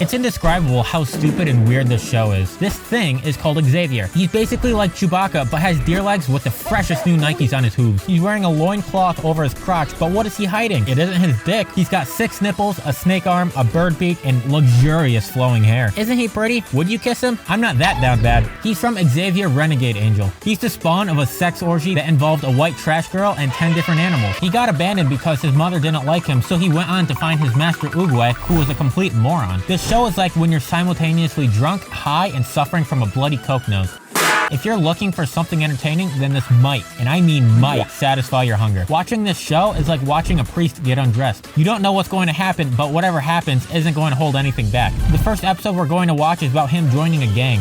It's indescribable how stupid and weird this show is. This thing is called Xavier. He's basically like Chewbacca, but has deer legs with the freshest new Nikes on his hooves. He's wearing a loincloth over his crotch, but what is he hiding? It isn't his dick. He's got 6 nipples, a snake arm, a bird beak, and luxurious flowing hair. Isn't he pretty? Would you kiss him? I'm not that down bad. He's from Xavier Renegade Angel. He's the spawn of a sex orgy that involved a white trash girl and 10 different animals. He got abandoned because his mother didn't like him, so he went on to find his master Oogway, who was a complete moron. This show is like when you're simultaneously drunk, high, and suffering from a bloody coke nose. If you're looking for something entertaining, then this might, and I mean might, satisfy your hunger. Watching this show is like watching a priest get undressed. You don't know what's going to happen, but whatever happens isn't going to hold anything back. The first episode we're going to watch is about him joining a gang.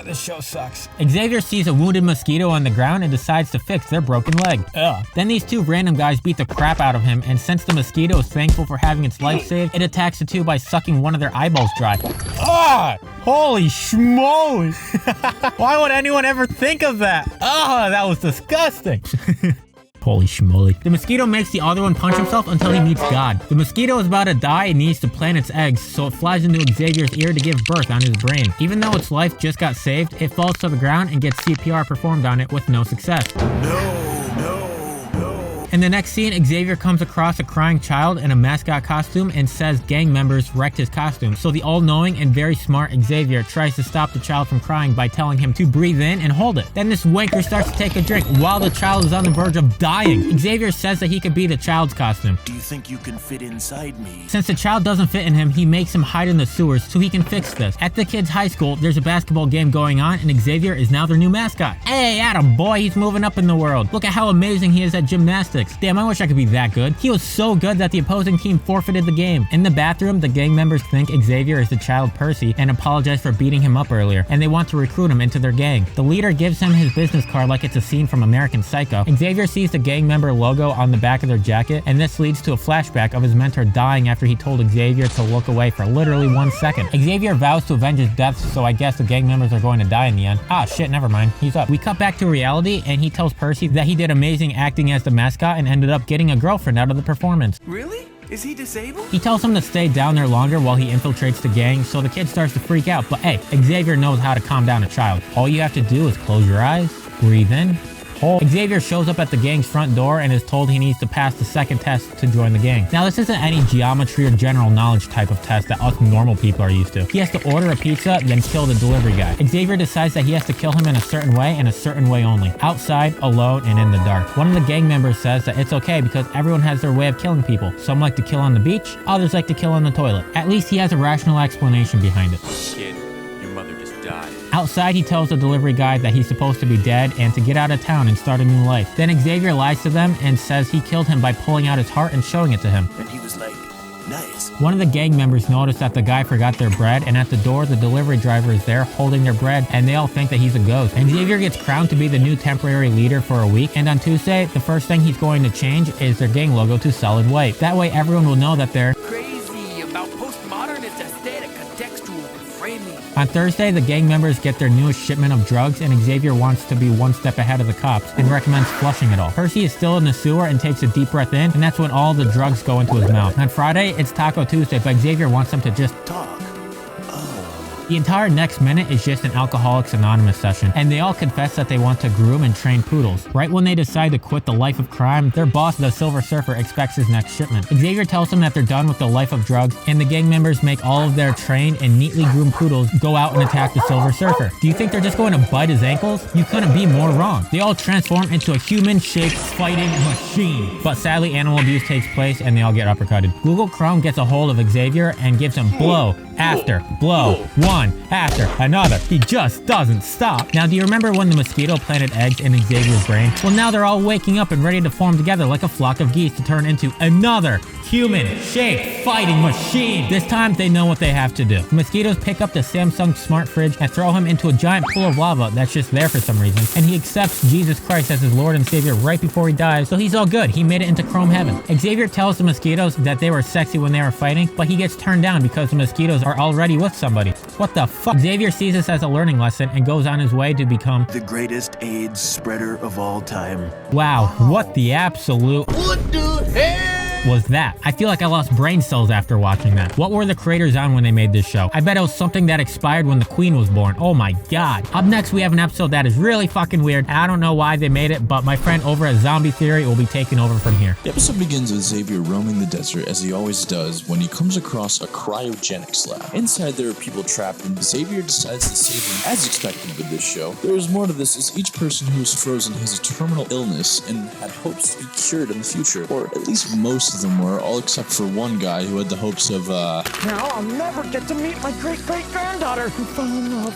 This show sucks. Xavier sees a wounded mosquito on the ground and decides to fix their broken leg. Then these 2 random guys beat the crap out of him, and since the mosquito is thankful for having its life saved, it attacks the 2 by sucking one of their eyeballs dry. Holy schmoly! Why would anyone ever think of that? That was disgusting. Holy schmoly. The mosquito makes the other one punch himself until he meets God. The mosquito is about to die and needs to plant its eggs, so it flies into Xavier's ear to give birth on his brain. Even though its life just got saved, it falls to the ground and gets CPR performed on it with no success. In the next scene, Xavier comes across a crying child in a mascot costume and says gang members wrecked his costume. So the all-knowing and very smart Xavier tries to stop the child from crying by telling him to breathe in and hold it. Then this wanker starts to take a drink while the child is on the verge of dying. Xavier says that he could be the child's costume. Do you think you can fit inside me? Since the child doesn't fit in him, he makes him hide in the sewers so he can fix this. At the kid's high school, there's a basketball game going on and Xavier is now their new mascot. Hey, atta boy, he's moving up in the world. Look at how amazing he is at gymnastics. Damn, I wish I could be that good. He was so good that the opposing team forfeited the game. In the bathroom, the gang members think Xavier is the child Percy and apologize for beating him up earlier, and they want to recruit him into their gang. The leader gives him his business card like it's a scene from American Psycho. Xavier sees the gang member logo on the back of their jacket, and this leads to a flashback of his mentor dying after he told Xavier to look away for literally 1 second. Xavier vows to avenge his deaths, so I guess the gang members are going to die in the end. Shit, never mind. He's up. We cut back to reality, and he tells Percy that he did amazing acting as the mascot and ended up getting a girlfriend out of the performance. Really? Is he disabled? He tells him to stay down there longer while he infiltrates the gang, so the kid starts to freak out. But hey, Xavier knows how to calm down a child. All you have to do is close your eyes, breathe in, hold. Xavier shows up at the gang's front door and is told he needs to pass the second test to join the gang. Now, this isn't any geometry or general knowledge type of test that us normal people are used to. He has to order a pizza, then kill the delivery guy. Xavier decides that he has to kill him in a certain way and a certain way only. Outside, alone, and in the dark. One of the gang members says that it's okay because everyone has their way of killing people. Some like to kill on the beach, others like to kill on the toilet. At least he has a rational explanation behind it. Kid, your mother just died. Outside, he tells the delivery guy that he's supposed to be dead and to get out of town and start a new life. Then Xavier lies to them and says he killed him by pulling out his heart and showing it to him. And he was like, nice. One of the gang members noticed that the guy forgot their bread, and at the door, the delivery driver is there holding their bread, and they all think that he's a ghost. And Xavier gets crowned to be the new temporary leader for a week, and on Tuesday, the first thing he's going to change is their gang logo to solid white. That way, everyone will know that they're crazy about postmodernist aesthetic, contextual framing. On Thursday, the gang members get their newest shipment of drugs, and Xavier wants to be 1 step ahead of the cops and recommends flushing it all. Percy is still in the sewer and takes a deep breath in, and that's when all the drugs go into his mouth. On Friday, it's Taco Tuesday, but Xavier wants them to just talk. The entire next minute is just an Alcoholics Anonymous session, and they all confess that they want to groom and train poodles. Right when they decide to quit the life of crime, their boss, the Silver Surfer, expects his next shipment. Xavier tells them that they're done with the life of drugs, and the gang members make all of their trained and neatly groomed poodles go out and attack the Silver Surfer. Do you think they're just going to bite his ankles? You couldn't be more wrong. They all transform into a human-shaped fighting machine. But sadly, animal abuse takes place, and they all get uppercutted. Google Chrome gets a hold of Xavier and gives him blow after blow, one after another. He just doesn't stop. Now, do you remember when the mosquito planted eggs in Xavier's brain? Well, now they're all waking up and ready to form together like a flock of geese to turn into another human-shaped fighting machine. This time, they know what they have to do. The mosquitoes pick up the Samsung smart fridge and throw him into a giant pool of lava that's just there for some reason, and he accepts Jesus Christ as his Lord and Savior right before he dies, so he's all good. He made it into Chrome Heaven. Xavier tells the mosquitoes that they were sexy when they were fighting, but he gets turned down because the mosquitoes are already with somebody. What the fuck? Xavier sees this as a learning lesson and goes on his way to become the greatest AIDS spreader of all time. Wow, what the absolute... What the hell? was that? I feel like I lost brain cells after watching that. What were the creators on when they made this show? I bet it was something that expired when the queen was born. Oh my god. Up next, we have an episode that is really fucking weird. I don't know why they made it, but my friend over at Zombie Theory will be taking over from here. The episode begins with Xavier roaming the desert as he always does when he comes across a cryogenics lab. Inside there are people trapped and Xavier decides to save them. As expected with this show, there is more to this as each person who is frozen has a terminal illness and had hopes to be cured in the future, or at least most of them were, all except for one guy who had the hopes of Now I'll never get to meet my great-great-granddaughter who fell in love.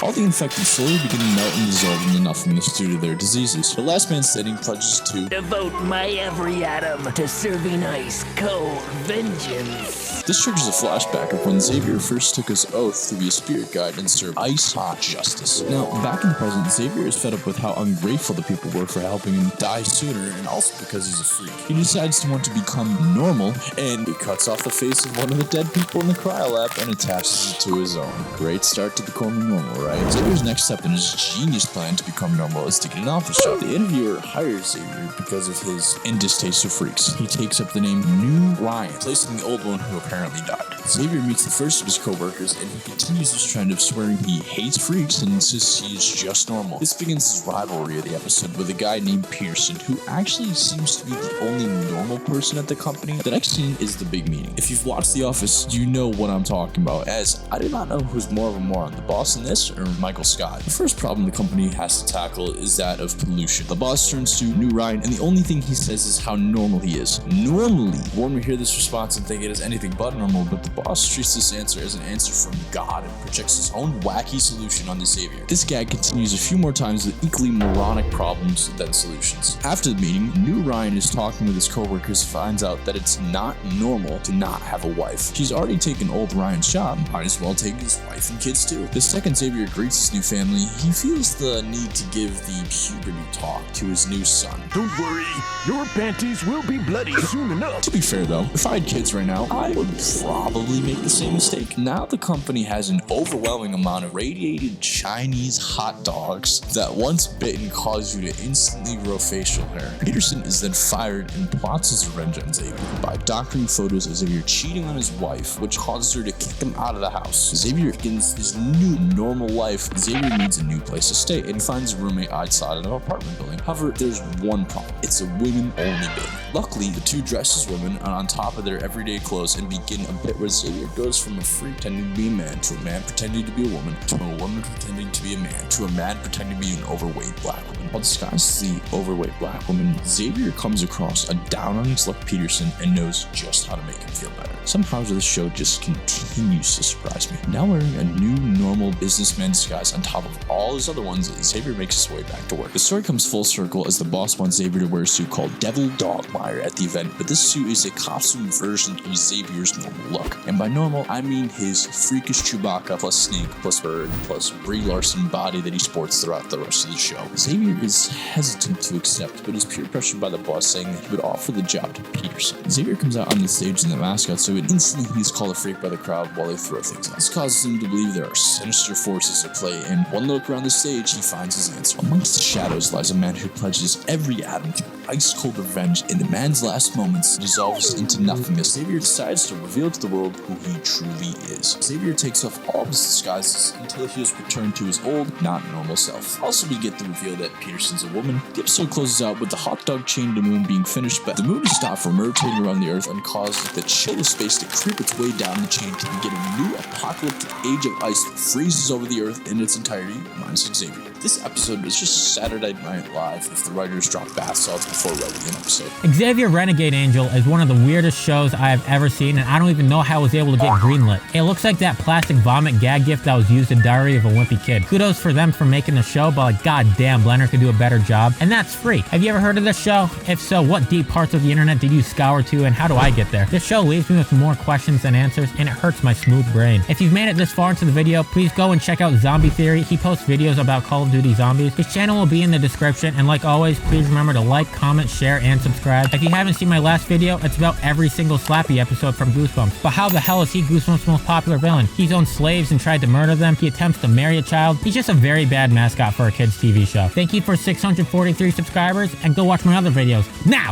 all the infected slowly begin to melt and dissolve into nothingness due to their diseases. The last man standing pledges to Devote my every atom to serving ice cold vengeance. This triggers a flashback of when Xavier first took his oath to be a spirit guide and serve ice-hot justice. Now, back in the present, Xavier is fed up with how ungrateful the people were for helping him die sooner, and also because he's a freak. He decides to want to become normal, and he cuts off the face of one of the dead people in the cryo lab and attaches it to his own. Great start to becoming normal, right? Xavier's next step in his genius plan to become normal is to get an office job. The interviewer hires Xavier because of his distaste of freaks. He takes up the name New Ryan, replacing the old one who apparently died. Xavier meets the first of his co-workers and he continues this trend of swearing he hates freaks and insists he is just normal. This begins his rivalry of the episode with a guy named Pearson who actually seems to be the only normal person at the company. The next scene is the big meeting. If you've watched The Office, you know what I'm talking about, as I do not know who's more of a moron, the boss in this or Michael Scott. The first problem the company has to tackle is that of pollution. The boss turns to New Ryan and the only thing he says is how normal he is. Normally, one would hear this response and think it is anything but normal, but the boss treats this answer as an answer from God and projects his own wacky solution on the Xavier. This gag continues a few more times with equally moronic problems than solutions. After the meeting, New Ryan is talking with his coworkers and finds out that it's not normal to not have a wife. She's already taken old Ryan's job, might as well take his wife and kids too. The second Xavier greets his new family, he feels the need to give the puberty talk to his new son. Don't worry, your panties will be bloody soon enough. To be fair though, if I had kids right now, I would probably make the same mistake. Now the company has an overwhelming amount of radiated Chinese hot dogs that once bitten cause you to instantly grow facial hair. Peterson is then fired and plots his revenge on Xavier by doctoring photos of Xavier cheating on his wife, which causes her to kick him out of the house. Xavier begins his new normal life. Xavier needs a new place to stay and finds a roommate outside of an apartment building. However, there's one problem. It's a women-only building. Luckily, the two dress as women are on top of their everyday clothes and begin a bit where Xavier goes from a freak pretending to be a man to a man pretending to be a woman to a woman pretending to be a man to a man pretending to be an overweight black woman. While disguised as the overweight black woman, Xavier comes across a down-on-his-luck Peterson and knows just how to make him feel better. Somehow this show just continues to surprise me. Now wearing a new normal businessman disguise on top of all his other ones, Xavier makes his way back to work. The story comes full circle as the boss wants Xavier to wear a suit called Devil Dogmire at the event, but this suit is a costume version of Xavier's normal look. And by normal, I mean his freakish Chewbacca plus Snake plus Bird plus Brie Larson body that he sports throughout the rest of the show. Xavier is hesitant to accept, but is peer pressured by the boss saying that he would offer the job to Peterson. Xavier comes out on the stage in the mascot suit and instantly he's called a freak by the crowd while they throw things out. This causes him to believe there are sinister forces at play, and one look around the stage, he finds his answer. Amongst the shadows lies a man who pledges every atom to ice-cold revenge. In the man's last moments, dissolves into nothingness. Xavier decides to reveal to the world who he truly is. Xavier takes off all of his disguises until he has returned to his old, not normal self. Also, we get the reveal that Peterson's a woman. The episode closes out with the hot dog chain to the moon being finished, but the moon is stopped from rotating around the earth and causes the chill of space to creep its way down the chain to begin a new apocalyptic age of ice that freezes over the earth in its entirety, minus Xavier. This episode is just Saturday Night Live if the writers drop bath salts before writing an episode. Xavier Renegade Angel is one of the weirdest shows I have ever seen, and I don't even know how it was able to get greenlit. It looks like that plastic vomit gag gift that was used in Diary of a Wimpy Kid. Kudos for them for making the show, but like, goddamn, Blender could do a better job. And that's free. Have you ever heard of this show? If so, what deep parts of the internet did you scour to, and how do I get there? This show leaves me with more questions than answers, and it hurts my smooth brain. If you've made it this far into the video, please go and check out Zombie Theory. He posts videos about Call of Duty Zombies. His channel will be in the description, and like always, please remember to like, comment, share, and subscribe. If you haven't seen my last video, it's about every single Slappy episode from Goosebumps. But how the hell is he Goosebumps' most popular villain? He's owned slaves and tried to murder them. He attempts to marry a child. He's just a very bad mascot for a kid's TV show. Thank you for 643 subscribers, and go watch my other videos now!